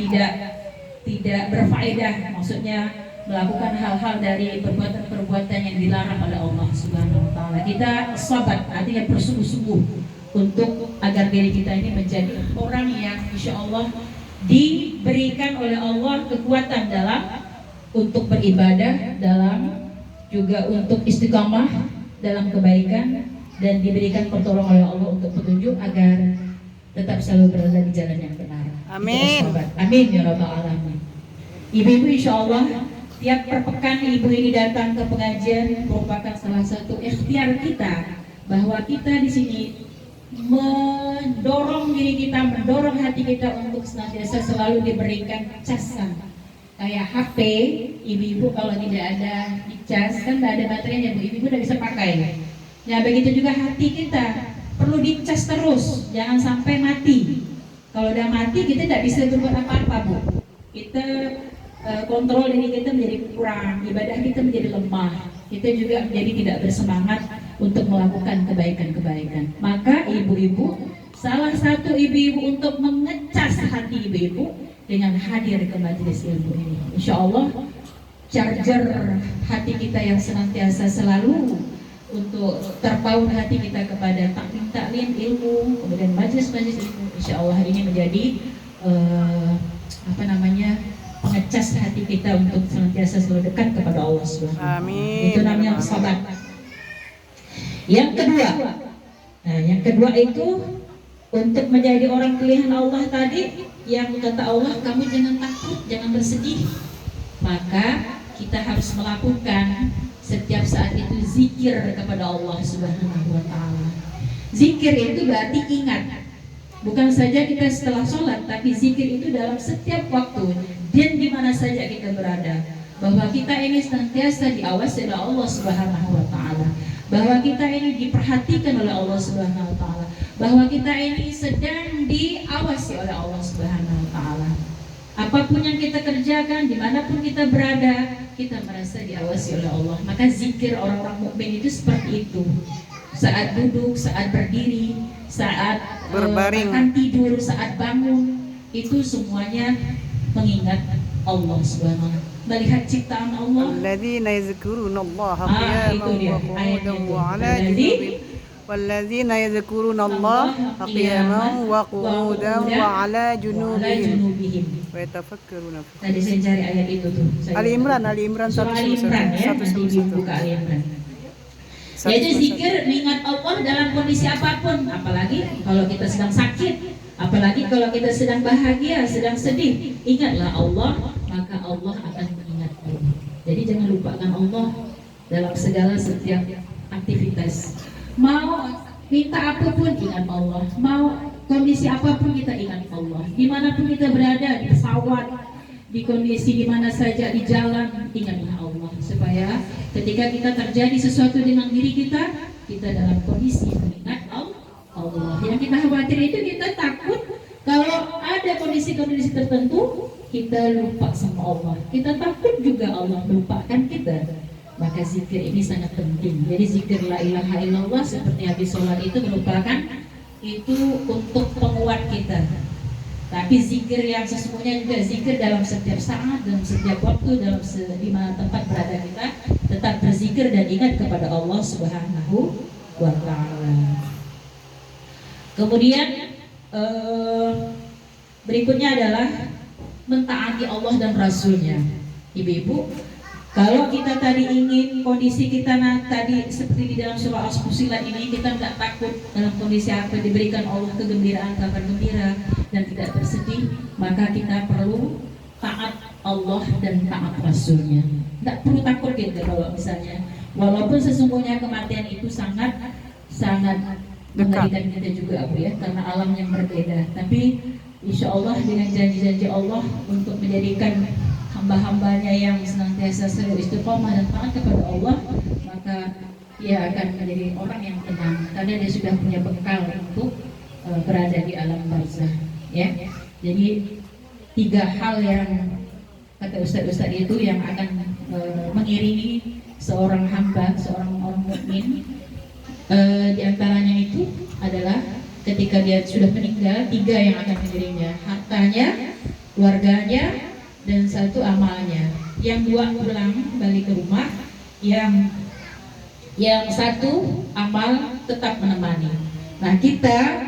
tidak berfaedah, maksudnya melakukan hal-hal dari perbuatan-perbuatan yang dilarang oleh Allah Subhanahu wa taala. Kita sabat, artinya bersungguh-sungguh untuk agar diri kita ini menjadi orang yang insya Allah diberikan oleh Allah kekuatan dalam untuk beribadah, dalam juga untuk istiqamah dalam kebaikan, dan diberikan pertolongan oleh Allah untuk petunjuk agar tetap selalu berada di jalan yang benar. Amin. Amin ya rabbal alamin. Ibu-ibu insya Allah tiap perpekan ibu ini datang ke pengajian merupakan salah satu ikhtiar kita, bahwa kita di sini mendorong diri kita, mendorong hati kita untuk senantiasa selalu diberikan casan. Kayak HP, ibu-ibu kalau tidak ada dicas kan tidak ada baterainya, ibu-ibu tidak bisa pakai. Nah begitu juga hati kita perlu dicas terus, jangan sampai mati. Kalau udah mati kita tidak bisa berbuat apa-apa, Bu. Kita kontrol diri kita menjadi kurang, ibadah kita menjadi lemah, kita juga menjadi tidak bersemangat untuk melakukan kebaikan-kebaikan. Maka ibu-ibu, salah satu ibu-ibu untuk mengecas hati ibu-ibu dengan hadir ke majelis ilmu ini. Insya Allah charger hati kita yang senantiasa selalu untuk terpaut hati kita kepada taklim ilmu, kemudian majelis-majelis ilmu. Insya Allah ini menjadi pengecas hati kita untuk senantiasa selalu dekat kepada Allah Subhanahu wa taala. Amin. Itu namanya sabat. Yang kedua itu untuk menjadi orang pilihan Allah tadi, yang kata Allah, kamu jangan takut, jangan bersedih. Maka kita harus melakukan setiap saat itu zikir kepada Allah Subhanahu wa taala. Zikir itu berarti ingat. Bukan saja kita setelah sholat, tapi zikir itu dalam setiap waktu dan di mana saja kita berada, bahwa kita ini senantiasa diawasi oleh Allah Subhanahu wa taala, bahwa kita ini diperhatikan oleh Allah Subhanahu wa taala, bahwa kita ini sedang diawasi oleh Allah Subhanahu wa taala. Apapun yang kita kerjakan, dimanapun kita berada, kita merasa diawasi oleh Allah. Maka zikir orang-orang mukmin itu seperti itu. Saat duduk, saat berdiri, saat berbaring, akan tidur, saat bangun, itu semuanya mengingat Allah Subhanahu wa taala, melihat ciptaan Allah. Alladzina yazkurunallaha Itu dia ayatnya itu. والذين يذكرون الله قياما وقعودا وعلى جنوبهم ويتفكرون. Tadi saya cari ayat itu tuh. Ali Imran Surah Ali Imran ya. Nanti buka Ali Imran. Yaitu zikir mengingat Allah dalam kondisi apapun, apalagi kalau kita sedang sakit, apalagi kalau kita sedang bahagia, sedang sedih, ingatlah Allah, maka Allah akan mengingatmu. Jadi jangan lupakan Allah dalam segala setiap aktivitas. Mau minta apapun ingat Allah, mau kondisi apapun kita ingat Allah. Dimanapun kita berada, di pesawat, di kondisi dimana saja, di jalan, ingatlah Allah, supaya ketika kita terjadi sesuatu dengan diri kita, kita dalam kondisi mengingat Allah. Yang kita khawatir itu kita takut kalau ada kondisi-kondisi tertentu kita lupa sama Allah. Kita takut juga Allah melupakan kita. Maka zikir ini sangat penting. Jadi zikir la ilaha illallah seperti habis sholat itu merupakan itu untuk penguat kita. Tapi zikir yang sesungguhnya juga zikir dalam setiap saat, dalam setiap waktu, dalam di mana tempat berada kita, tetap berzikir dan ingat kepada Allah Subhanahu wa taala. Kemudian berikutnya adalah mentaati Allah dan Rasulnya. Ibu-ibu, kalau kita tadi ingin kondisi kita tadi seperti di dalam surah As-Fussilat ini, kita tidak takut dalam kondisi apa, diberikan Allah kegembiraan, kabar gembira dan tidak bersedih, maka kita perlu taat Allah dan taat Rasulnya. Tidak perlu takut gitu kalau misalnya, walaupun sesungguhnya kematian itu sangat mengerikan kita juga, Bu ya, karena alam yang berbeda. Tapi insya Allah dengan janji-janji Allah untuk menjadikan hamba-hambanya yang senantiasa selalu istiqomah dan taat kepada Allah, maka ia akan menjadi orang yang tenang karena dia sudah punya bekal untuk berada di alam barzah, ya. Jadi 3 hal yang kata ustaz-ustaz itu yang akan mengiringi seorang hamba, seorang orang mukmin. Di antaranya itu adalah ketika dia sudah meninggal, 3 yang akan mengiringinya: hartanya, keluarganya, dan satu amalnya. Yang dua pulang balik ke rumah, yang satu amal tetap menemani. Nah, kita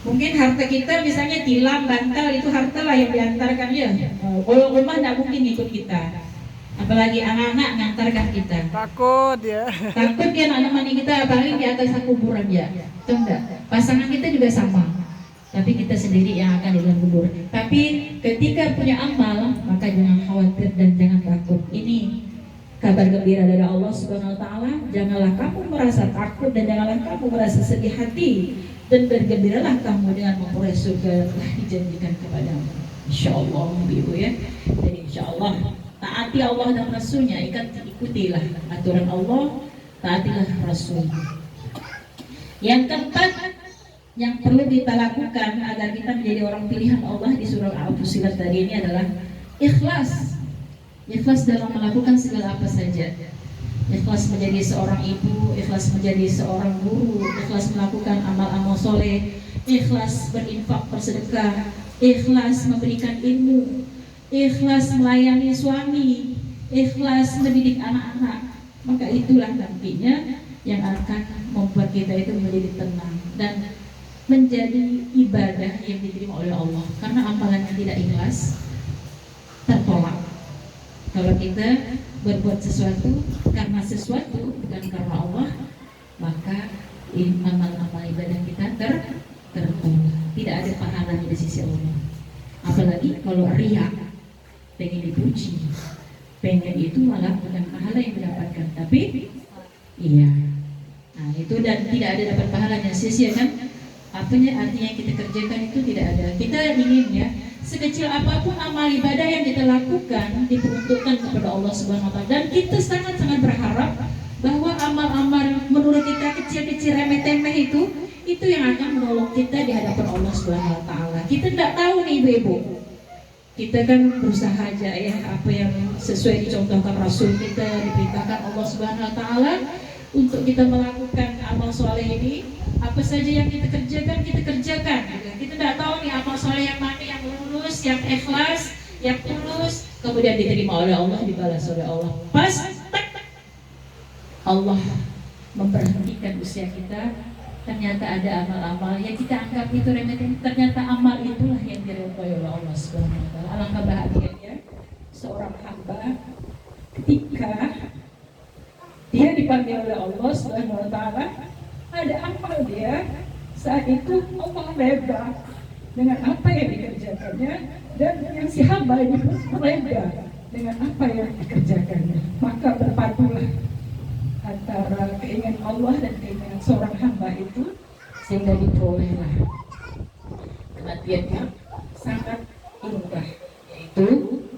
mungkin harta kita misalnya tilam, bantal, itu harta lah yang diantarkan ya. Kalau rumah tidak mungkin ikut kita, apalagi anak-anak ngantarkan kita. Takut ya. Takut dia nak nemani kita, apalagi di atas kuburan ya. Itu enggak. Pasangan kita juga sama, tapi kita sendiri yang akan di dalam kubur. Tapi ketika punya amal, maka jangan khawatir dan jangan takut. Ini kabar gembira dari Allah Subhanahu wa taala. Janganlah kamu merasa takut dan janganlah kamu merasa sedih hati, dan bergembiralah kamu dengan memperoleh surga yang telah dijanjikan kepadamu. Insyaallah Ibu ya. Jadi insyaallah taati Allah dan Rasulnya, ikutilah aturan Allah, taatilah Rasul. Yang keempat yang perlu kita lakukan agar kita menjadi orang pilihan Allah di surah Al-Fussilat tadi ini adalah ikhlas. Ikhlas dalam melakukan segala apa saja. Ikhlas menjadi seorang ibu, ikhlas menjadi seorang guru, ikhlas melakukan amal-amal soleh, ikhlas berinfak bersedekah, ikhlas memberikan ilmu, ikhlas melayani suami, ikhlas mendidik anak-anak. Maka itulah nantinya yang akan membuat kita itu menjadi tenang dan menjadi ibadah yang diterima oleh Allah. Karena amalan yang tidak ikhlas tertolak. Kalau kita berbuat sesuatu karena sesuatu bukan karena Allah, maka amal ibadah kita tertolak. Tidak ada pahalanya di sisi Allah. Apalagi kalau riya, pengen dipuji, pengen itu malah bukan pahala yang didapatkan, tapi iya. Nah itu, dan tidak ada dapat pahalanya, sia-sia kan? Artinya yang kita kerjakan itu tidak ada. Kita ingin ya, sekecil apapun amal ibadah yang kita lakukan diperuntukkan kepada Allah Subhanahu wa taala, dan kita sangat-sangat berharap bahwa amal-amal menurut kita kecil-kecil remeh-temeh itu yang akan menolong kita di hadapan Allah Subhanahu wa taala. Kita tidak tahu nih ibu-ibu. Kita kan berusaha aja ya, apa yang sesuai dicontohkan Rasul kita, diperintahkan Allah Subhanahu wa taala untuk kita melakukan amal soleh ini. Apa saja yang kita kerjakan, kita kerjakan. Kita tidak tahu nih amal soleh yang mana yang lurus, yang ikhlas, yang tulus, kemudian diterima oleh Allah, dibalas oleh Allah. Pas Allah memberhentikan usia kita, ternyata ada amal-amal yang kita anggap itu remeh, ternyata amal itulah yang diridhoi oleh Allah Subhanahu wa taala. Alangkah bahagianya seorang hamba ketika dia dipanggil oleh Allah Subhanahu wa taala, ada amal dia, saat itu Allah reda dengan apa yang dikerjakannya, dan yang si hamba ini pun reda dengan apa yang dikerjakannya. Maka berpadulah antara keinginan Allah dan keinginan seorang hamba itu, sehingga diperolehlah kematian yang sangat indah, yaitu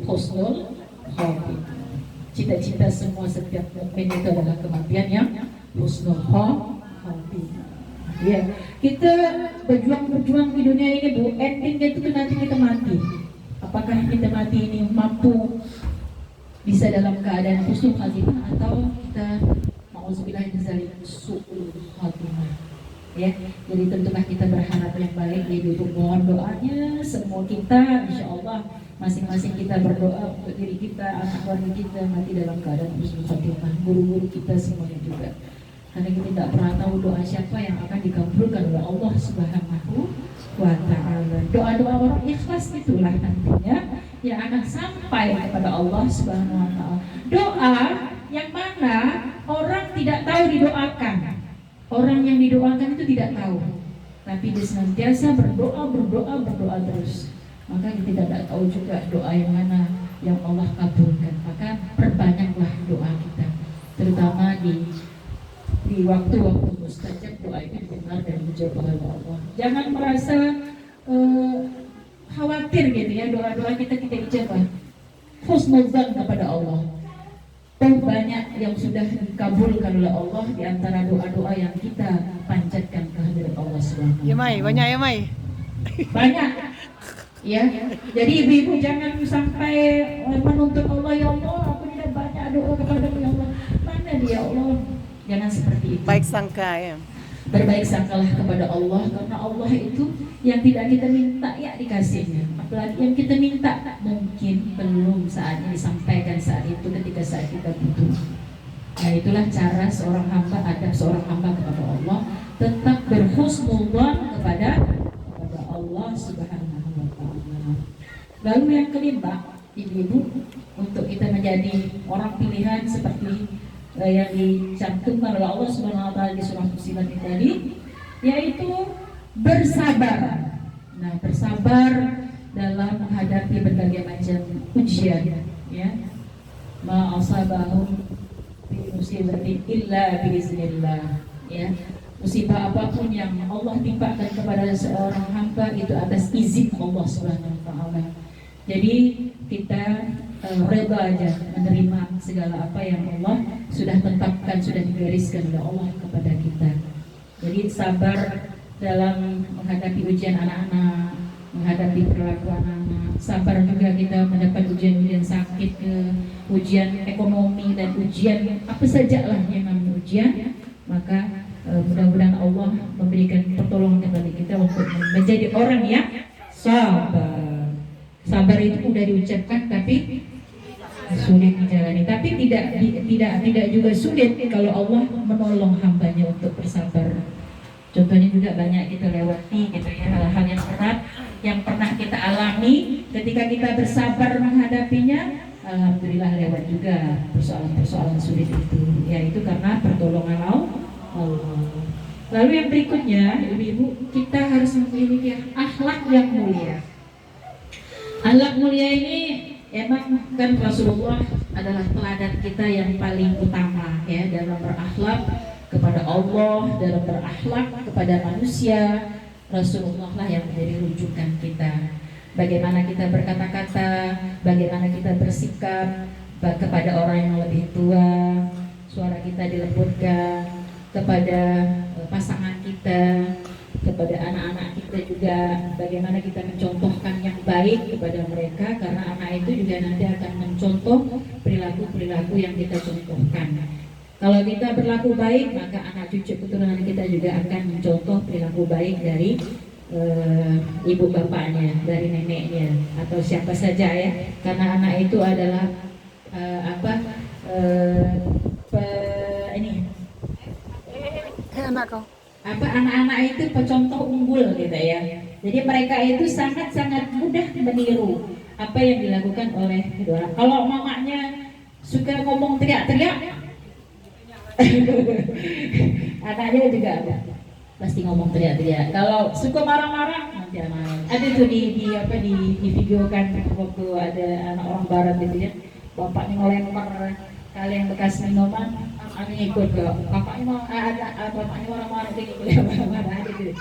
husnul khatimah. Cita-cita semua setiap mukmin itu adalah kematian yang husnul khatimah. Ya, kita berjuang di dunia ini Bu, endingnya itu nanti kita mati. Apakah kita mati ini mampu bisa dalam keadaan husnul khatimah, atau kita mauzubillah min dzalik su'ul khatimah. Ya, jadi tentulah kita berharap yang baik. Ibu mohon doanya semua kita, insyaallah masing-masing kita berdoa untuk diri kita, anak keluarga kita mati dalam keadaan husnul khatimah, guru-guru kita semuanya juga. Karena kita tidak pernah tahu doa siapa yang akan dikabulkan oleh Allah Subhanahu wa taala. Doa-doa orang ikhlas itulah nantinya yang akan sampai kepada Allah Subhanahu wa taala. Doa yang mana orang tidak tahu didoakan. Orang yang didoakan itu tidak tahu, tapi dia senantiasa berdoa terus. Maka kita tidak tahu juga doa yang mana yang Allah kabulkan. Maka perbanyaklah doa kita, terutama di waktu-waktu mustajab. Doa itu didengar dan dijawab oleh Allah. Jangan merasa khawatir gitu ya, doa-doa kita ijabah. Husnudzan kepada Allah. Dan banyak yang sudah dikabulkan oleh Allah di antara doa-doa yang kita panjatkan kehadirat Allah Subhanahu wa taala. Ya Mai, banyak ya Mai. Banyak. Ya. Jadi ibu-ibu jangan sampai menuntut Allah, ya Allah, aku tidak banyak doa kepadamu ya Allah. Mana dia Allah? Jangan seperti itu. Baik sangka ya. Berbaik sangkalah kepada Allah, karena Allah itu yang tidak kita minta ya dikasihnya. apalagi yang kita minta mungkin belum saatnya disampaikan saat itu ketika saat kita butuh. Nah itulah cara seorang hamba, adab seorang hamba kepada Allah, tetap berhusnudzon kepada Allah Subhanahu wa taala. Lalu yang kelima, ibu-ibu, untuk kita menjadi orang pilihan seperti yang dicantumkan oleh Allah Subhanahu wa taala di surah Fussilat tadi, yaitu bersabar. Nah, bersabar dalam menghadapi berbagai macam ujian, ya. Ma asabahum fi musibatin illa biiznillah, ya. Musibah apapun yang Allah timpakan kepada seorang hamba itu atas izin Allah Subhanahu wa taala. Jadi kita reda aja menerima segala apa yang Allah sudah tetapkan, sudah digariskan oleh Allah kepada kita. Jadi sabar dalam menghadapi ujian anak-anak, menghadapi perilaku anak-anak. Sabar juga kita mendapat ujian-ujian sakit, ujian ekonomi dan ujian apa saja lah yang namanya ujian. Maka mudah-mudahan Allah memberikan pertolongan kepada kita untuk menjadi orang yang sabar. Sabar itu mudah diucapkan tapi sulit dijalani. Tapi tidak juga sulit kalau Allah menolong hambanya untuk bersabar. Contohnya juga banyak kita lewati gitu ya, hal-hal yang berat yang pernah kita alami ketika kita bersabar menghadapinya. Alhamdulillah lewat juga persoalan-persoalan sulit itu. Ya itu karena pertolongan Allah. Lalu yang berikutnya, ibu-ibu, kita harus memiliki akhlak yang mulia. Akhlak mulia ini emang kan Rasulullah adalah teladan kita yang paling utama ya dalam berakhlak kepada Allah, dalam berakhlak kepada manusia. Rasulullah lah yang menjadi rujukan kita. Bagaimana kita berkata-kata, bagaimana kita bersikap kepada orang yang lebih tua, suara kita dilembutkan kepada pasangan kita, kepada anak-anak kita juga, bagaimana kita mencontohkan yang baik kepada mereka, karena anak itu juga nanti akan mencontoh perilaku-perilaku yang kita contohkan. Kalau kita berlaku baik, maka anak cucu keturunan kita juga akan mencontoh perilaku baik dari ibu bapaknya, dari neneknya, atau siapa saja ya. Karena anak itu adalah anak-anak itu contoh unggul gitu ya. Jadi mereka itu sangat-sangat mudah meniru apa yang dilakukan oleh kedua orang. Kalau mamanya suka ngomong teriak-teriak, anaknya juga ada pasti ngomong teriak-teriak. Kalau suka marah-marah, nanti anak ada tuh di videokan waktu ada anak orang barat gitu ya, bapaknya ngelempar kaleng bekas minuman, anaknya ikut ke bapaknya mau ada bapaknya marah-marah gitu ya, marah-marah ada tuh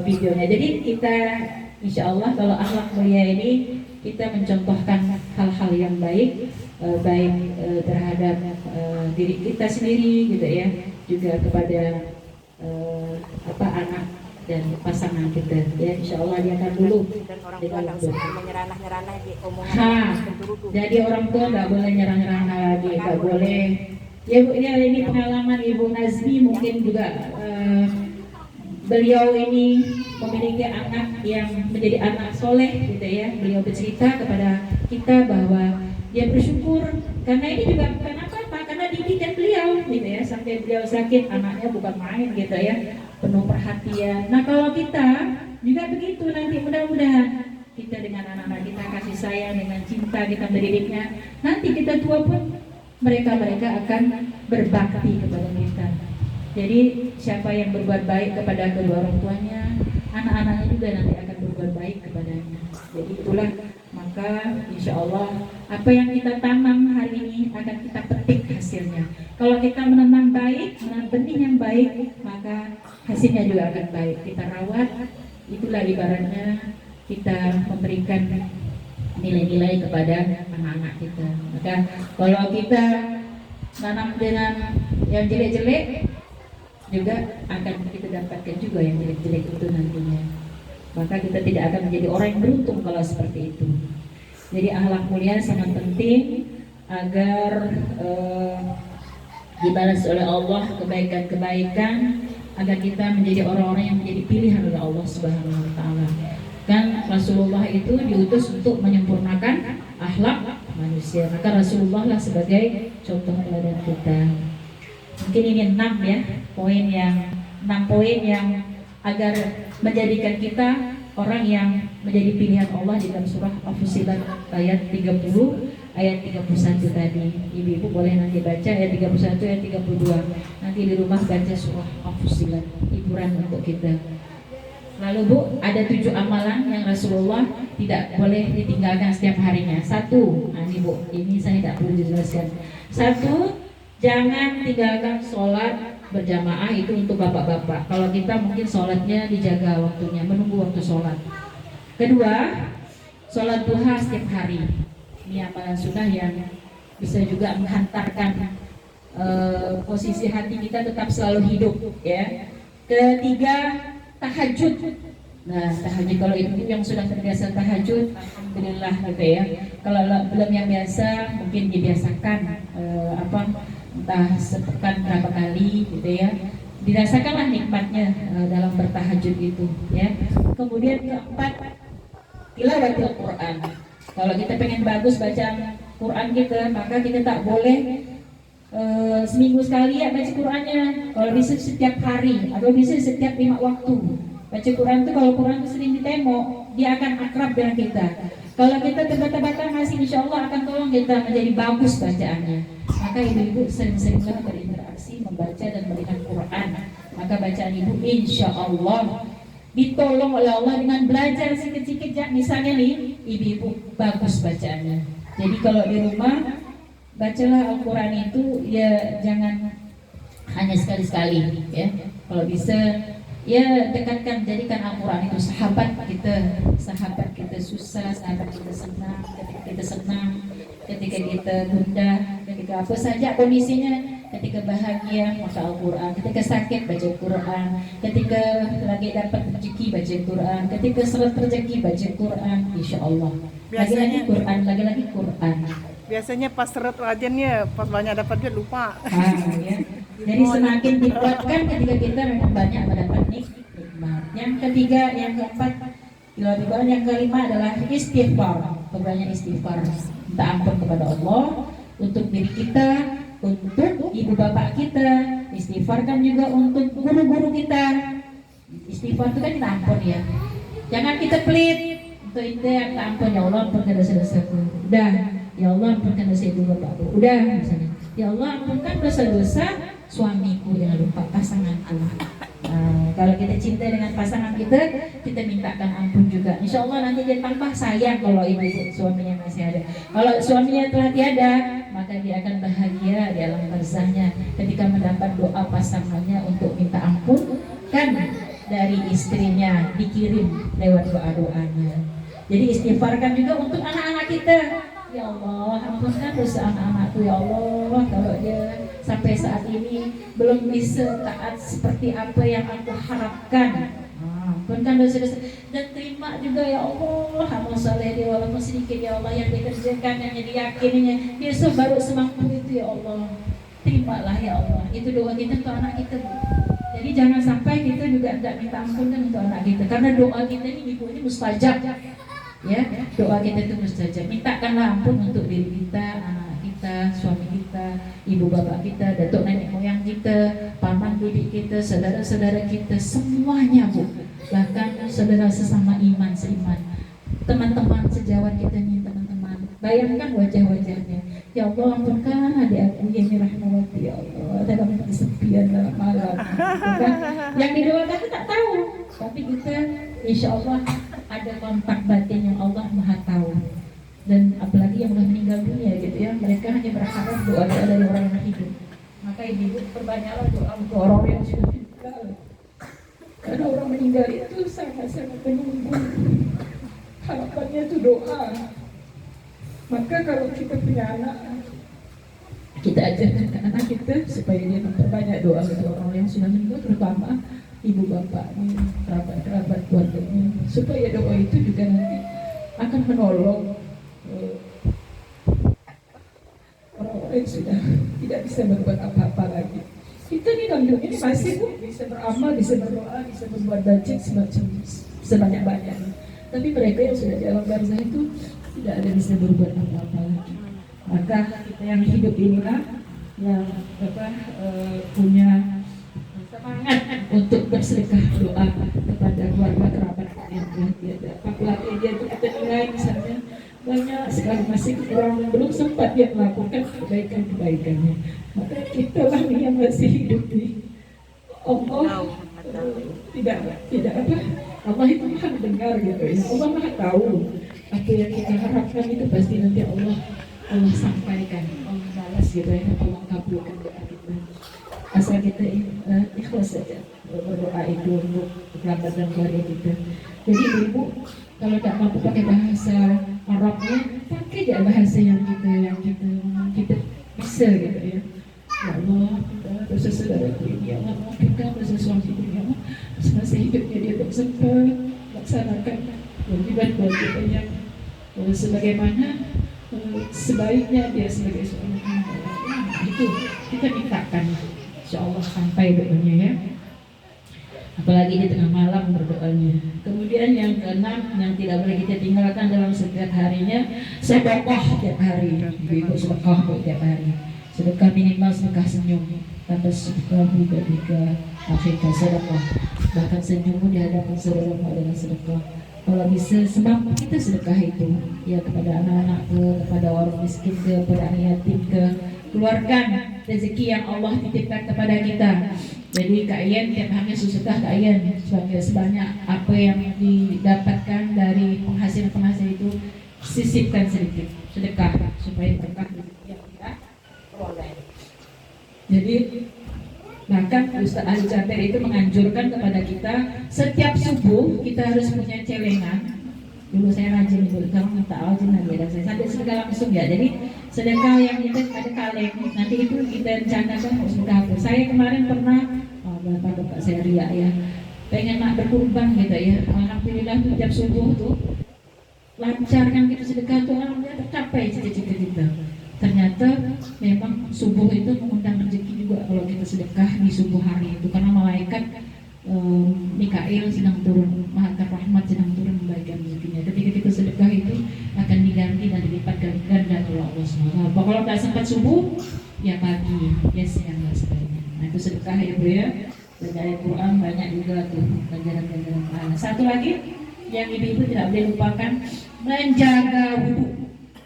videonya. Jadi kita insya Allah kalau akhlak mulia ini kita mencontohkan hal-hal yang baik, baik terhadap diri kita sendiri gitu ya, juga kepada anak dan pasangan kita ya. Insya Allah dia akan dulu dan orang tua tidak usah menyerah-nyerah di omongan penturutu. Jadi orang tua nggak boleh nyerah-nyerah lagi, nggak boleh ya Bu. Ya ini pengalaman Ibu Nazmi mungkin juga beliau ini memiliki anak yang menjadi anak soleh gitu ya. Beliau bercerita kepada kita bahwa dia bersyukur karena ini juga bukan apa-apa, karena didikan beliau gitu ya, sampai beliau sakit anaknya bukan main gitu ya, penuh perhatian. Nah kalau kita juga begitu nanti, mudah-mudahan kita dengan anak-anak kita kasih sayang, dengan cinta kita mendidiknya, nanti kita tua pun mereka akan berbakti kepada kita. Jadi siapa yang berbuat baik kepada kedua orang tuanya, anak-anaknya juga nanti akan berbuat baik kepadanya. Jadi itulah, maka insya Allah apa yang kita tanam hari ini akan kita petik hasilnya. Kalau kita menanam baik, menanam benih yang baik, maka hasilnya juga akan baik. Kita rawat, itulah ibaratnya kita memberikan nilai-nilai kepada anak-anak kita. Maka kalau kita tanam dengan yang jelek-jelek, juga akan kita dapatkan juga yang jelek-jelek itu nantinya. Maka kita tidak akan menjadi orang yang beruntung kalau seperti itu. Jadi akhlak mulia sangat penting agar dibalas oleh Allah kebaikan-kebaikan, agar kita menjadi orang-orang yang menjadi pilihan oleh Allah Subhanahu wa taala. Kan Rasulullah itu diutus untuk menyempurnakan akhlak manusia. Maka Rasulullah lah sebagai contoh teladan kita. Mungkin ini 6 ya, poin yang 6 poin yang agar menjadikan kita orang yang menjadi pilihan Allah di dalam surah Al-Fussilat ayat 30 ayat 31 tadi. Ibu-ibu boleh nanti baca ayat 31 ayat 32. Nanti di rumah baca surah Al-Fussilat, hiburan untuk kita. Lalu Bu, ada 7 amalan yang Rasulullah tidak boleh ditinggalkan setiap harinya. 1, nah ini Bu, ini saya tidak perlu dijelaskan. 1, jangan tinggalkan sholat berjamaah, itu untuk bapak-bapak. Kalau kita mungkin sholatnya dijaga waktunya, menunggu waktu sholat. Kedua, sholat duha setiap hari. Ini amalan sunnah yang bisa juga menghantarkan posisi hati kita tetap selalu hidup ya. Ketiga, tahajud. Nah, tahajud kalau ibu yang sudah terbiasa tahajud, alhamdulillah gitu ya. Kalau belum yang biasa, mungkin dibiasakan entah sepekan berapa kali gitu ya. Dirasakanlah nikmatnya dalam bertahajud itu ya. Kemudian keempat, tilawatil Quran. Kalau kita pengen bagus baca Quran kita, maka kita tak boleh seminggu sekali ya baca Qurannya. Kalau bisa setiap hari atau bisa setiap 5 waktu. Baca Quran itu, kalau Quran itu sering ditengok, dia akan akrab dengan kita. Kalau kita terbata-bata ngasih, insya Allah akan tolong kita menjadi bagus bacaannya. Maka ibu-ibu sering-seringlah berinteraksi, membaca dan melihat Quran. Maka bacaan ibu insya Allah ditolong oleh Allah dengan belajar sedikit-sedikit. Misalnya nih, ibu-ibu bagus bacaannya. Jadi kalau di rumah bacalah Al-Quran itu ya jangan hanya sekali-sekali ya. Kalau bisa ya dekatkan, jadikan Al-Quran itu sahabat kita susah, sahabat kita senang, ketika kita senang, ketika kita gundah, ketika apa saja kondisinya, ketika bahagia baca Al-Quran, ketika sakit baca Al-Quran, ketika lagi dapat rezeki baca Al-Quran, ketika seret rezeki baca Al-Quran, insya Allah. Lagi-lagi Quran, lagi-lagi Quran. Biasanya pas seret rajinnya, pas banyak dapat duit lupa. Ya. Jadi semakin dikuatkan ketika kita memang banyak mendapat nikmat. Yang ketiga, yang keempat, yang kelima adalah istighfar. Perbanyak istighfar, minta ampun kepada Allah untuk diri kita, untuk ibu bapak kita. Istighfar kan juga untuk guru-guru kita. Istighfar itu kan minta ampun ya. Jangan kita pelit. Untuk itu yang minta ampun, ya Allah ampunkan dosa-dosaku. Udah, ya Allah ampunkan dosa ibu bapakku. Udah, misalnya. Ya Allah ampunkan dosa-dosa suamiku, jangan lupa pasanganku. Kalau kita cinta dengan pasangan kita, kita mintakan ampun juga. Insya Allah nanti dia tambah sayang kalau ibu suaminya masih ada. Kalau suaminya telah tiada, maka dia akan bahagia di alam barzahnya ketika mendapat doa pasangannya untuk minta ampun kan dari istrinya, dikirim lewat doa-doanya. Jadi istighfarkan juga untuk anak-anak kita. Ya Allah, ampunkan dosa anak-anakku ya Allah, kalau dia sampai saat ini belum bisa taat seperti apa yang aku harapkan. Ampunkan dosa-dosa dan terima juga ya Allah amal saleh dia walaupun sedikit ya Allah yang dikerjakan, yang diyakininya dia baru semampu itu ya Allah. Terimalah ya Allah. Itu doa kita untuk anak kita. Jadi jangan sampai kita juga tidak minta ampun kan untuk anak kita, karena doa kita ini ibu ini mustajab. Ya, doa kita itu mustajab. Mintakanlah ampun untuk diri kita, anak kita, suami kita, ibu bapak kita, datuk nenek moyang kita, paman bibi kita, saudara-saudara kita, semuanya Bu. Bahkan saudara sesama iman seiman, teman-teman sejawat kita nih teman-teman. Bayangkan wajah-wajahnya. Ya Allah ampunkan adik aku yang rahmati ya Allah dalam kesepian dalam malam. Bukan? Yang didoakan kita tak tahu, tapi kita insya Allah ada kontak batin yang Allah Maha tahu. Dan apalagi yang sudah meninggal dunia gitu ya, mereka hanya berharap doa-doa dari orang yang hidup. Maka ibu perbanyaklah doa untuk orang yang sudah meninggal. Karena orang meninggal itu sangat-sangat menunggu. Harapannya itu doa. Maka kalau kita punya anak, kita ajarkan ke anak kita supaya dia memperbanyak doa untuk orang yang sudah meninggal, terutama ibu bapaknya, kerabat-kerabat keluarganya, supaya doa itu juga nanti akan menolong orang-orang yang sudah tidak bisa berbuat apa-apa lagi. Kita nih dalam dunia ini masih bisa beramal, bisa berdoa, bisa berbuat baik sebanyak-banyaknya. Tapi mereka yang sudah di alam barzah itu tidak ada bisa berbuat apa-apa lagi. Maka kita yang hidup inilah yang punya semangat untuk bersedekah doa kepada keluarga kerabat yang telah tiada. Apalagi dia itu kita nilai misalnya banyak sekali masih kurang, belum sempat dia melakukan kebaikan-kebaikannya. Maka kita lah yang masih hidup di Allah, tidak apa, Allah itu maha mendengar gitu ya. Allah maha tahu apa yang kita harapkan itu pasti nanti Allah sampaikan, Allah balas gitu ya, Allah kabulkan doa kita. Asal kita ikhlas saja berdoa itu untuk kerabat dan keluarga kita. Jadi ibu kalau tak mampu pakai bahasa Arabnya, pakai aja bahasa yang kita bisa gitu ya. Ya Allah, dosa saudaraku ini ya Allah, maafkan dosa suami ini ya Allah, semasa hidupnya dia tak sempat laksanakan kewajiban kita yang sebagaimana sebaiknya dia sebagai seorang hamba. Itu kita mintakan, insya Allah sampai doanya ya. Apalagi di tengah malam berdoanya. Kemudian yang keenam yang tidak boleh kita tinggalkan dalam setiap harinya, sedekah tiap hari. Ibu sedekah tiap hari. Sedekah minimal sedekah senyum, tambah sedekah juga akhirnya sedekah. Bahkan senyum di hadapan saudara adalah sedekah. Kalau bisa sebab kita sedekah itu ya kepada anak-anak kepada orang miskin kepada anak yatim keluarkan rezeki yang Allah titipkan kepada kita. Jadi Kak Ian tiap hari sedekah Kak Ian sebanyak apa yang didapatkan dari penghasilan itu sisipkan sedikit sedekah supaya berkah yang kita peroleh. Jadi bahkan Ustaz Ali Jabir itu menganjurkan kepada kita setiap subuh kita harus punya celengan. Dulu saya rajin dulu, sekarang tak rajin lagi dan saya sampai sedekah langsung ya. Jadi sedekah yang kita ada kaleng nanti itu kita rencanakan harus sedekah. Saya kemarin pernah bapak saya riak ya, pengen nak berkurban gitu ya. Alhamdulillah tuh tiap subuh tuh lancar kan kita sedekah tuh alhamdulillah tercapai cita-cita kita. Ternyata memang subuh itu mengundang rezeki juga kalau kita sedekah di subuh hari itu, karena malaikat Mikail sedang turun, malaikat rahmat sedang turun membagikan rezekinya. Ketika kita sedekah itu akan diganti dan dilipat ganda oleh Allah SWT. Kalau tak sempat subuh ya pagi, ya siang dan sebagainya. Nah itu sedekah ya Bu ya. Baca ayat Quran banyak juga tuh pelajaran-pelajaran pahala. Satu lagi yang ibu-ibu tidak boleh lupakan, menjaga wudhu.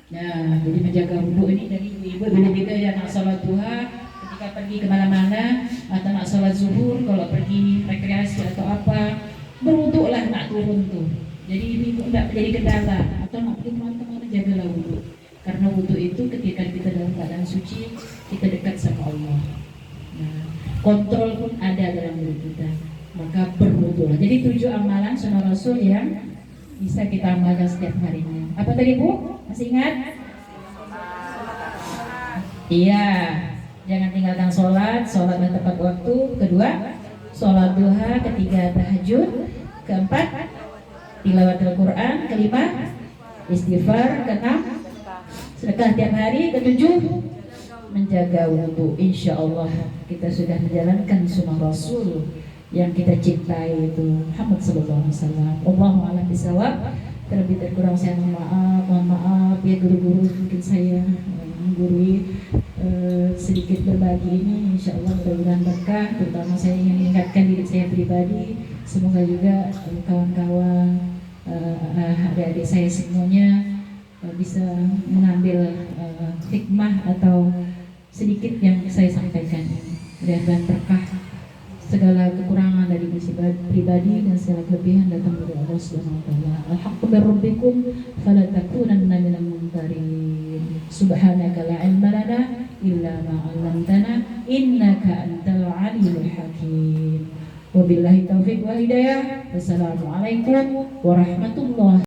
Nah, jadi menjaga wudhu ini dari ibu-ibu beda-beda ya. Nak sholat duha ketika pergi kemana-mana, atau nak sholat zuhur kalau pergi rekreasi atau apa, berwudhu lah nak turun tuh. Jadi ibu tidak menjadi kendala, atau nak pergi kemana-mana jagalah wudhu. Karena wudhu itu ketika kita dalam keadaan suci, kita dekat sama Allah. Nah, kontrol pun ada dalam diri kita, maka berwudhu lah. Jadi 7 amalan sunnah Rasul yang bisa kita amalkan setiap harinya. Apa tadi Bu? Masih ingat? Iya, jangan tinggalkan sholat tepat waktu. Kedua, sholat duha. Ketiga, tahajud. Keempat, tilawatul Quran. Kelima, istighfar. Keenam, sedekah tiap hari. Ketujuh, menjaga wudhu. Insya Allah kita sudah menjalankan sunnah Rasul yang kita cintai itu Muhammad sallallahu alaihi wasallam. Allahu a'lam bishawab. Terlebih terkurang saya mohon maaf ya guru-guru, mungkin saya menggurui sedikit berbagi ini. Insya Allah mudah-mudahan berkah. Terutama saya ingin mengingatkan diri saya pribadi, semoga juga kawan-kawan adik-adik saya semuanya bisa mengambil hikmah atau sedikit yang saya sampaikan ini. Mudah-mudahan berkah. Segala kekurangan dari diri pribadi dan segala kelebihan datang dari Allah Subhanahu wa taala. Al-haqqu bir rabbikum fala takunanna minal mumtarin. Subhanaka la ilma lana illa ma 'allamtana innaka antal alimul hakim. Wabillahi taufiq wal hidayah. Wassalamualaikum warahmatullahi